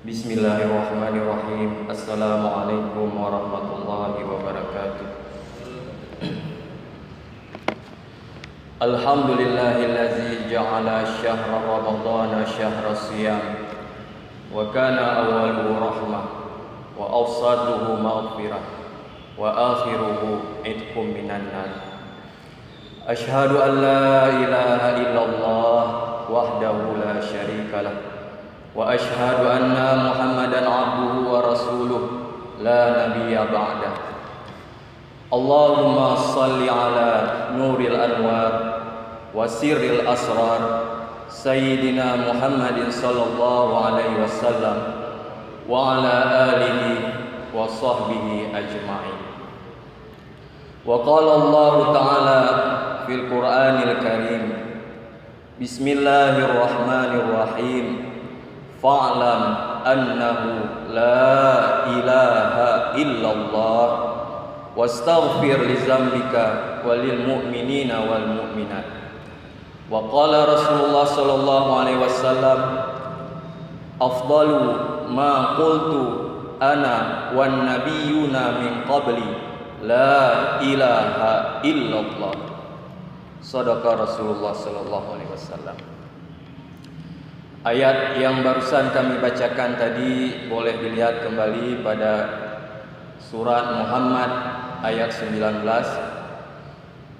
Bismillahirrahmanirrahim. Assalamualaikum warahmatullahi wabarakatuh. Alhamdulillahillazi ja'ala syahra ramadana syahra siyam wa kana awwaluhu rahmah wa awsatuhu maghfirah wa akhiruhu itqum minan nar. Ashhadu an la ilaha illallah wahdahu la syarika lah wa ashhadu anna Muhammadan abduhu wa rasuluh la nabiyya ba'dah. Allahumma salli ala nuril anwar wa sirril asrar sayyidina Muhammadin sallallahu alaihi wasallam wa ala alihi wa sahbihi ajma'in. Wa qala Allah ta'ala fil Qur'anil Karim, Bismillahirrahmanirrahim, fa'lam annahu la ilaha illallah wastaghfir li dzambika walil mu'minina wal mu'minat. Wa qala Rasulullah sallallahu alaihi wasallam, afdalu ma qultu ana wan nabiyyuna min qabli la ilaha illallah. Shadaqa Rasulullah sallallahu alaihi wasallam. Ayat yang barusan kami bacakan tadi boleh dilihat kembali pada surat Muhammad ayat 19.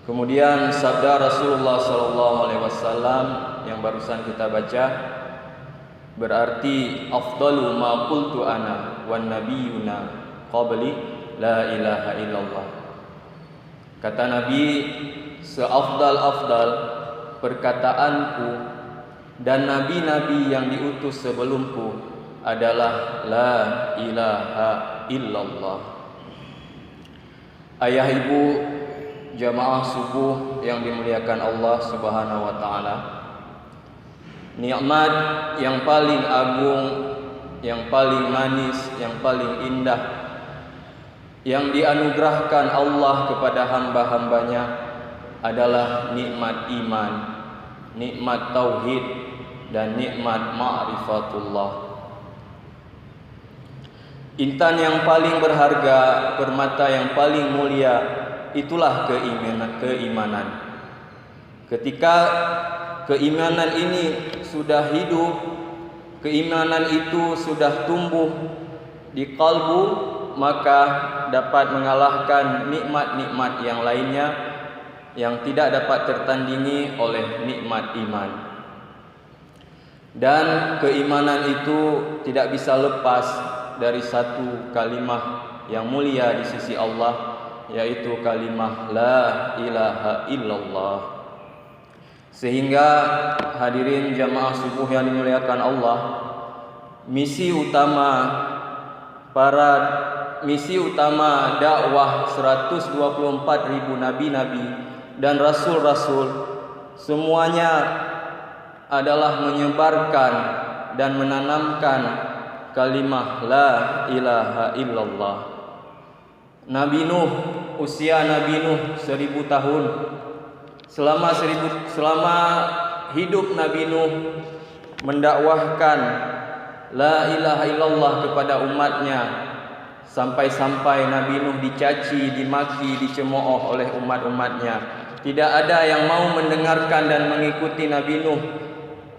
Kemudian sabda Rasulullah sallallahu alaihi wasallam yang barusan kita baca berarti afdalu ma qultu ana wan nabiyyuna qabli la ilaha illallah. Kata Nabi, seafdal-afdal perkataanku dan nabi-nabi yang diutus sebelumku adalah la ilaha illallah. Ayah ibu jamaah subuh yang dimuliakan Allah Subhanahu wa taala, nikmat yang paling agung, yang paling manis, yang paling indah yang dianugerahkan Allah kepada hamba-hambanya adalah nikmat iman, nikmat tauhid, dan nikmat ma'rifatullah. Intan yang paling berharga, permata yang paling mulia, itulah keimanan. Ketika keimanan ini sudah hidup, keimanan itu sudah tumbuh di kalbu, maka dapat mengalahkan nikmat-nikmat yang lainnya yang tidak dapat tertandingi oleh nikmat iman. Dan keimanan itu tidak bisa lepas dari satu kalimah yang mulia di sisi Allah, yaitu kalimah la ilaha illallah. Sehingga hadirin jamaah subuh yang dimuliakan Allah, misi utama dakwah 124.000 nabi-nabi dan rasul-rasul semuanya adalah menyebarkan dan menanamkan kalimah la ilaha illallah. Nabi Nuh, usia Nabi Nuh 1000 tahun. Selama hidup Nabi Nuh mendakwahkan la ilaha illallah kepada umatnya, sampai-sampai Nabi Nuh dicaci, dimaki, dicemooh oleh umat-umatnya. Tidak ada yang mau mendengarkan dan mengikuti Nabi Nuh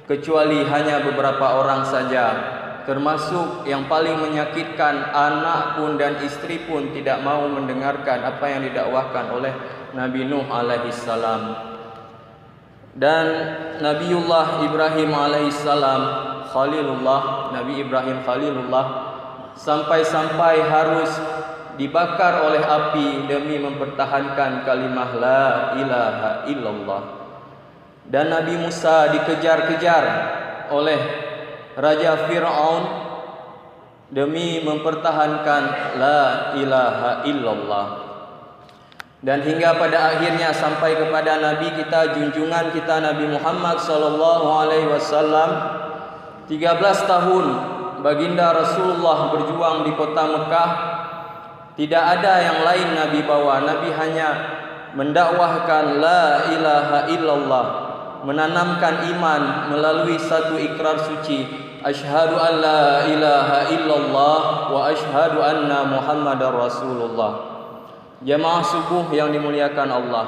kecuali hanya beberapa orang saja, termasuk yang paling menyakitkan, anak pun dan istri pun tidak mau mendengarkan apa yang didakwahkan oleh Nabi Nuh alaihissalam. Dan Nabiullah Ibrahim alaihissalam, Khalilullah, Nabi Ibrahim Khalilullah, sampai-sampai harus dibakar oleh api demi mempertahankan kalimah la ilaha illallah. Dan Nabi Musa dikejar-kejar oleh Raja Fir'aun demi mempertahankan la ilaha illallah. Dan hingga pada akhirnya sampai kepada Nabi kita, junjungan kita Nabi Muhammad sallallahu alaihi wasallam, 13 tahun baginda Rasulullah berjuang di kota Mekah. Tidak ada yang lain Nabi bawa. Nabi hanya mendakwahkan la ilaha illallah. menanamkan iman melalui satu ikrar suci, asyhadu an la ilaha illallah wa asyhadu anna Muhammadar Rasulullah. Jamaah subuh yang dimuliakan Allah,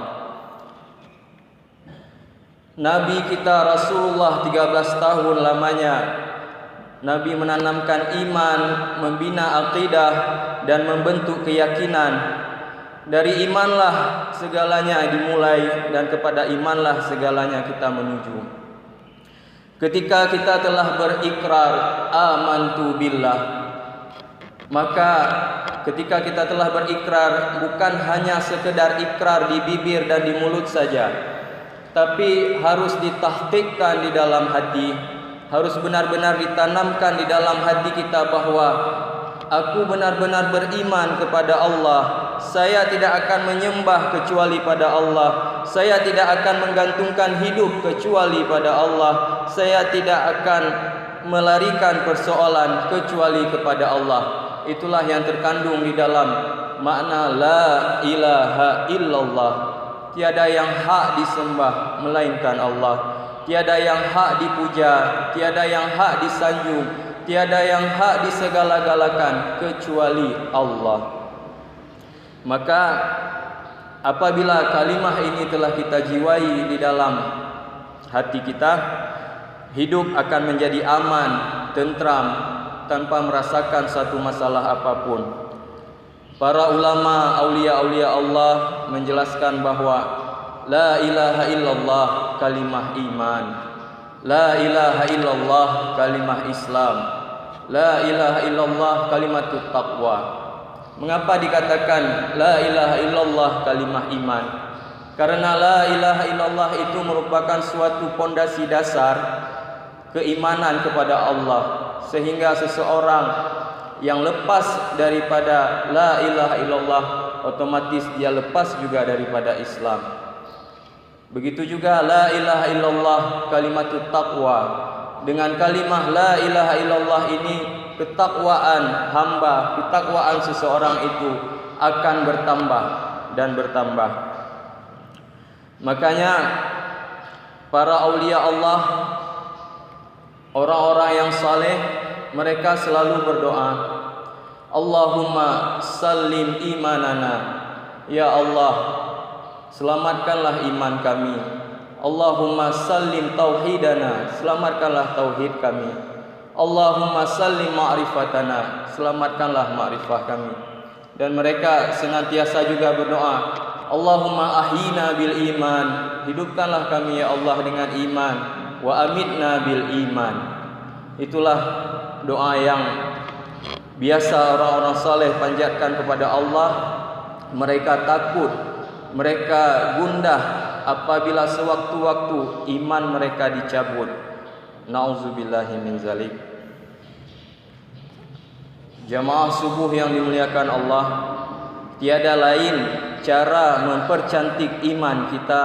Nabi kita Rasulullah 13 tahun lamanya Nabi menanamkan iman, membina akidah dan membentuk keyakinan. Dari imanlah segalanya dimulai dan kepada imanlah segalanya kita menuju. Ketika kita telah berikrar amantu billah, maka ketika kita telah berikrar bukan hanya sekedar ikrar di bibir dan di mulut saja, tapi harus ditahqiqkan di dalam hati, harus benar-benar ditanamkan di dalam hati kita bahwa aku benar-benar beriman kepada Allah. Saya tidak akan menyembah kecuali pada Allah. Saya tidak akan menggantungkan hidup kecuali pada Allah. Saya tidak akan melarikan persoalan kecuali kepada Allah. Itulah yang terkandung di dalam makna la ilaha illallah. Tiada yang hak disembah melainkan Allah. Tiada yang hak dipuja, tiada yang hak disanjung, tiada yang hak disegala-galakan kecuali Allah. Maka apabila kalimah ini telah kita jiwai di dalam hati kita, hidup akan menjadi aman, tentram, tanpa merasakan satu masalah apapun. Para ulama, aulia-aulia Allah menjelaskan bahwa la ilaha illallah kalimah iman, la ilaha illallah kalimah Islam, la ilaha illallah kalimatut taqwa. Mengapa dikatakan la ilaha illallah kalimah iman? Karena la ilaha illallah itu merupakan suatu pondasi dasar keimanan kepada Allah, sehingga seseorang yang lepas daripada la ilaha illallah otomatis dia lepas juga daripada Islam. Begitu juga la ilaha illallah kalimatut taqwa. Dengan kalimah la ilaha illallah ini, ketakwaan hamba, ketakwaan seseorang itu akan bertambah dan bertambah. Makanya para aulia Allah, orang-orang yang saleh, mereka selalu berdoa, Allahumma sallim imanana, ya Allah, selamatkanlah iman kami. Allahumma sallim tauhidana, selamatkanlah tauhid kami. Allahumma sallim ma'rifatana, selamatkanlah ma'rifah kami. Dan mereka senantiasa juga berdoa, Allahumma ahyina bil iman, hidupkanlah kami ya Allah dengan iman, wa amitna bil iman. Itulah doa yang biasa orang-orang saleh panjatkan kepada Allah. Mereka takut, mereka gundah apabila sewaktu-waktu iman mereka dicabut. Nauzubillahi min zalik. Jamaah subuh yang dimuliakan Allah, tiada lain cara mempercantik iman kita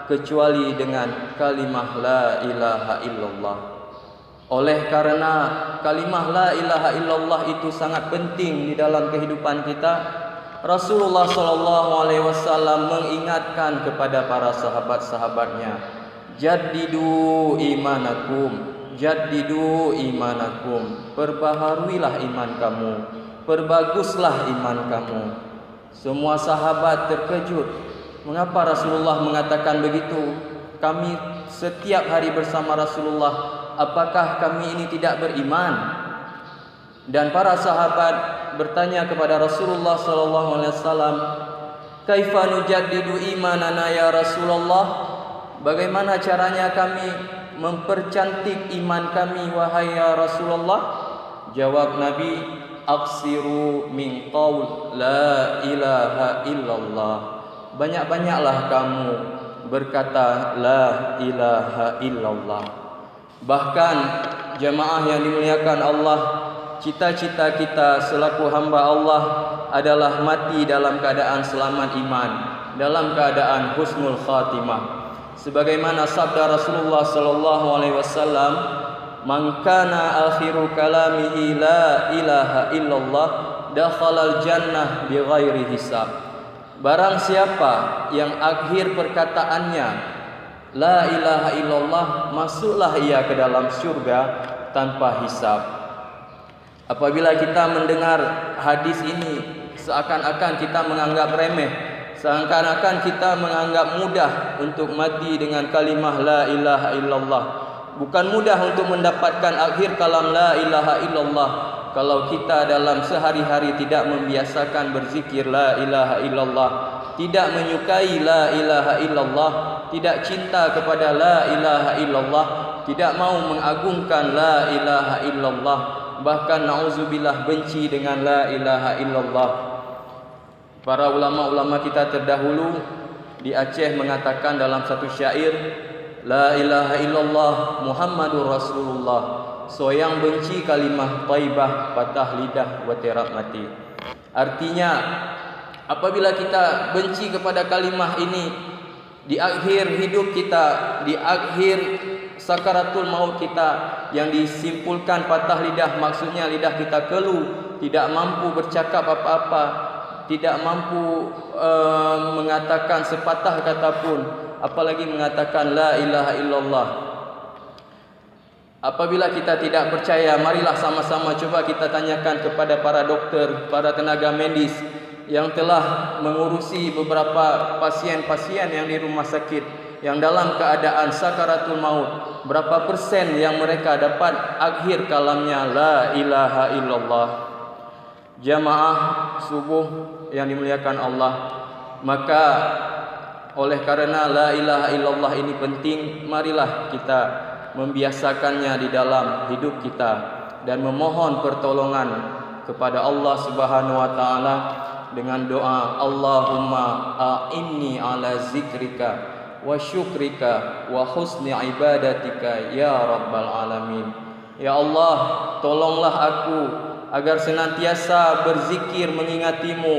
kecuali dengan kalimah la ilaha illallah. Oleh karena kalimah la ilaha illallah itu sangat penting di dalam kehidupan kita, Rasulullah SAW mengingatkan kepada para sahabat-sahabatnya, jaddidu imanakum, jaddidu imanakum, perbaharuilah iman kamu, perbaguslah iman kamu. Semua sahabat terkejut. Mengapa Rasulullah mengatakan begitu? Kami setiap hari bersama Rasulullah, apakah kami ini tidak beriman? Dan para sahabat bertanya kepada Rasulullah SAW, kaifa nujaddidu imanana ya Rasulullah? Bagaimana caranya kami mempercantik iman kami wahai ya Rasulullah? Jawab Nabi, aksiru min qaul la ilaha illallah. Banyak-banyaklah kamu berkata la ilaha illallah. Bahkan jamaah yang dimuliakan Allah, cita-cita kita selaku hamba Allah adalah mati dalam keadaan selamat iman, dalam keadaan husnul khatimah. Sebagaimana sabda Rasulullah SAW, man kana akhiru kalamihi la ilaha illallah dakhalal jannah bighairi hisab. Barang siapa yang akhir perkataannya la ilaha illallah, masuklah ia ke dalam syurga tanpa hisab. Apabila kita mendengar hadis ini, seakan-akan kita menganggap remeh, seakan-akan kita menganggap mudah untuk mati dengan kalimah la ilaha illallah. Bukan mudah untuk mendapatkan akhir kalam la ilaha illallah kalau kita dalam sehari-hari tidak membiasakan berzikir la ilaha illallah, tidak menyukai la ilaha illallah, tidak cinta kepada la ilaha illallah, tidak mau mengagungkan la ilaha illallah, bahkan na'udzubillah benci dengan la ilaha illallah. Para ulama-ulama kita terdahulu di Aceh mengatakan dalam satu syair, la ilaha illallah Muhammadur Rasulullah, soyang benci kalimah thaibah, patah lidah wa terap mati. Artinya, apabila kita benci kepada kalimah ini di akhir hidup kita, di akhir sakaratul maut kita, yang disimpulkan patah lidah, maksudnya lidah kita keluh, tidak mampu bercakap apa-apa, tidak mampu mengatakan sepatah kata pun, apalagi mengatakan la ilaha illallah. Apabila kita tidak percaya, marilah sama-sama coba kita tanyakan kepada para dokter, para tenaga medis yang telah mengurusi beberapa pasien-pasien yang di rumah sakit, yang dalam keadaan sakaratul maut, berapa persen yang mereka dapat akhir kalamnya la ilaha illallah. Jamaah subuh yang dimuliakan Allah, maka oleh karena la ilaha illallah ini penting, marilah kita membiasakannya di dalam hidup kita dan memohon pertolongan kepada Allah Subhanahu wa taala dengan doa, Allahumma a'inni ala zikrika wa syukrika wa husni ibadatika ya rabbal alamin. Ya Allah, tolonglah aku agar senantiasa berzikir mengingatimu,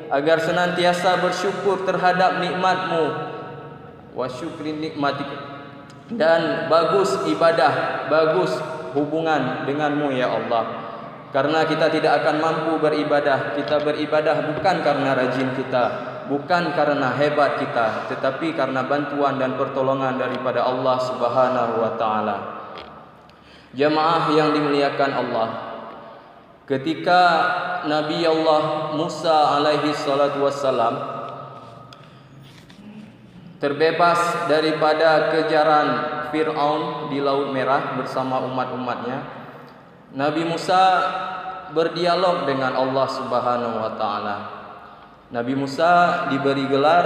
agar senantiasa bersyukur terhadap nikmatmu, wa syukri nikmatika, dan bagus ibadah, bagus hubungan denganmu ya Allah. Karena kita tidak akan mampu beribadah, kita beribadah bukan karena rajin kita, bukan karena hebat kita, tetapi karena bantuan dan pertolongan daripada Allah Subhanahu wa taala. Jamaah yang dimuliakan Allah, ketika Nabi Allah Musa alaihi salatu wassalam terbebas daripada kejaran Fir'aun di Laut Merah bersama umat-umatnya, Nabi Musa berdialog dengan Allah Subhanahu wa taala. Nabi Musa diberi gelar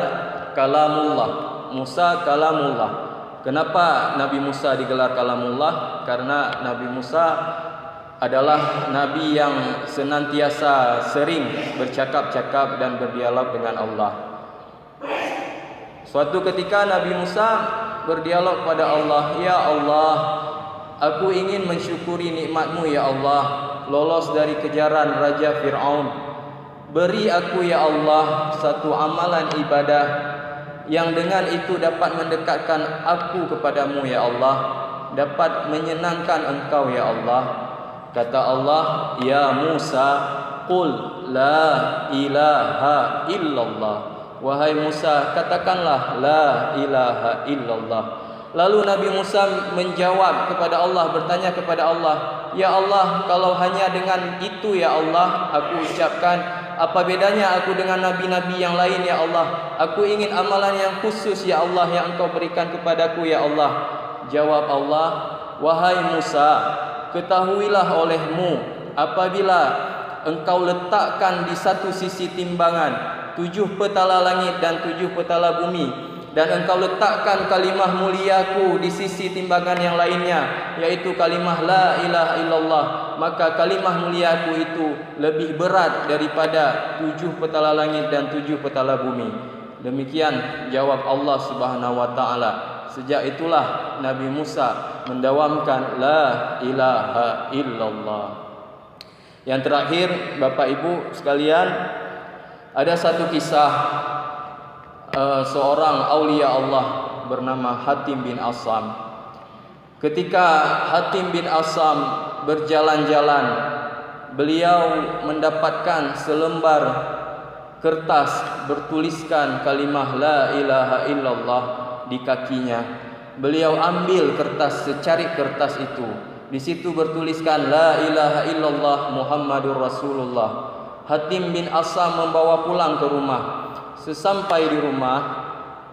Kalamullah, Musa Kalamullah. Kenapa Nabi Musa digelar Kalamullah? Karena Nabi Musa adalah nabi yang senantiasa sering bercakap-cakap dan berdialog dengan Allah. Suatu ketika Nabi Musa berdialog pada Allah, ya Allah, aku ingin mensyukuri nikmat-Mu ya Allah, lolos dari kejaran Raja Fir'aun. Beri aku ya Allah satu amalan ibadah yang dengan itu dapat mendekatkan aku kepadamu ya Allah, dapat menyenangkan Engkau ya Allah. Kata Allah, ya Musa, qul la ilaha illallah. Wahai Musa, katakanlah la ilaha illallah. Lalu Nabi Musa menjawab kepada Allah, bertanya kepada Allah, ya Allah, kalau hanya dengan itu ya Allah aku ucapkan, apa bedanya aku dengan nabi-nabi yang lain ya Allah? Aku ingin amalan yang khusus ya Allah yang Engkau berikan kepadaku ya Allah. Jawab Allah, wahai Musa, ketahuilah olehmu, apabila engkau letakkan di satu sisi timbangan 7 petala langit dan 7 petala bumi, dan engkau letakkan kalimah muliaku di sisi timbangan yang lainnya, yaitu kalimah la ilaha illallah, maka kalimah muliaku itu lebih berat daripada 7 petala langit dan 7 petala bumi. Demikian jawab Allah Subhanahu wa taala. Sejak itulah Nabi Musa mendawamkan la ilaha illallah. Yang terakhir, Bapak Ibu sekalian, ada satu kisah seorang aulia Allah bernama Hatim bin Asam. Ketika Hatim bin Asam berjalan-jalan, beliau mendapatkan selembar kertas bertuliskan kalimah la ilaha illallah di kakinya. beliau ambil kertas, secarik kertas itu. Di situ bertuliskan la ilaha illallah Muhammadur Rasulullah. Hatim bin Asam membawa pulang ke rumah. Sesampai di rumah,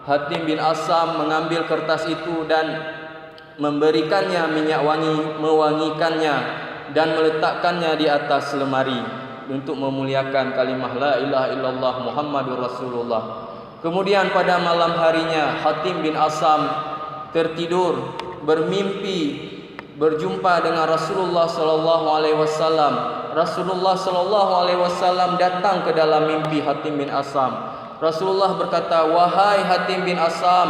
Hatim bin Asam mengambil kertas itu dan memberikannya minyak wangi, mewangikannya dan meletakkannya di atas lemari untuk memuliakan kalimah la ilaha illallah Muhammadur Rasulullah. Kemudian pada malam harinya Hatim bin Asam tertidur, bermimpi berjumpa dengan Rasulullah sallallahu alaihi wasallam. Rasulullah sallallahu alaihi wasallam datang ke dalam mimpi Hatim bin Asam. Rasulullah berkata, "Wahai Hatim bin Asam,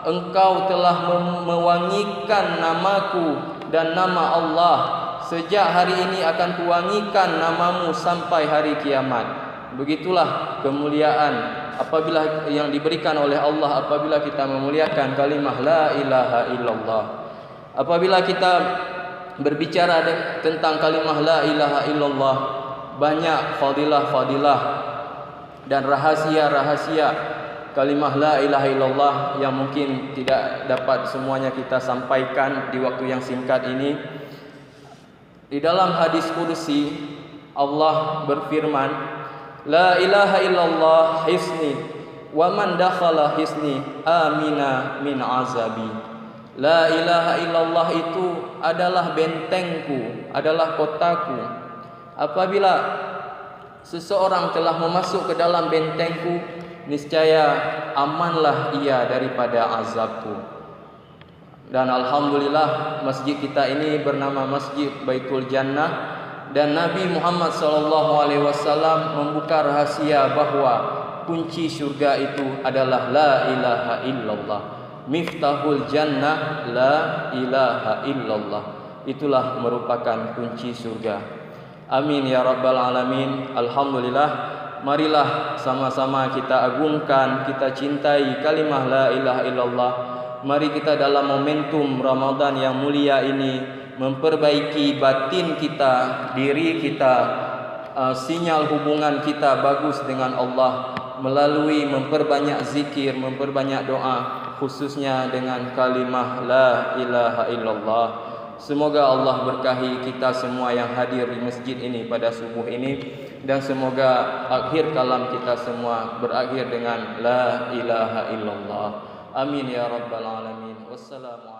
engkau telah mewangikan namaku dan nama Allah. Sejak hari ini akan kuwangikan namamu sampai hari kiamat." Begitulah kemuliaan apabila yang diberikan oleh Allah apabila kita memuliakan kalimah la ilaha illallah. Apabila kita berbicara tentang kalimah la ilaha illallah, banyak fadilah-fadilah dan rahasia-rahasia kalimah la ilaha illallah yang mungkin tidak dapat semuanya kita sampaikan di waktu yang singkat ini. Di dalam hadis qudsi Allah berfirman, la ilaha illallah hisni wa man dakhala hisni amina min azabi. La ilaha illallah itu adalah bentengku, adalah kotaku. Apabila seseorang telah memasuk ke dalam bentengku, niscaya amanlah ia daripada azabku. Dan alhamdulillah masjid kita ini bernama Masjid Baitul Jannah, dan Nabi Muhammad SAW membuka rahasia bahwa kunci surga itu adalah la ilaha illallah. Miftahul jannah la ilaha illallah. Itulah merupakan kunci surga. Amin ya rabbal alamin. Alhamdulillah. Marilah sama-sama kita agungkan, kita cintai kalimah la ilaha illallah. Mari kita dalam momentum Ramadan yang mulia ini memperbaiki batin kita, diri kita, sinyal hubungan kita bagus dengan Allah melalui memperbanyak zikir, memperbanyak doa, khususnya dengan kalimah la ilaha illallah. Semoga Allah berkahi kita semua yang hadir di masjid ini pada subuh ini, dan semoga akhir kalam kita semua berakhir dengan la ilaha illallah. Amin ya rabbal alamin. Wassalamualaikum.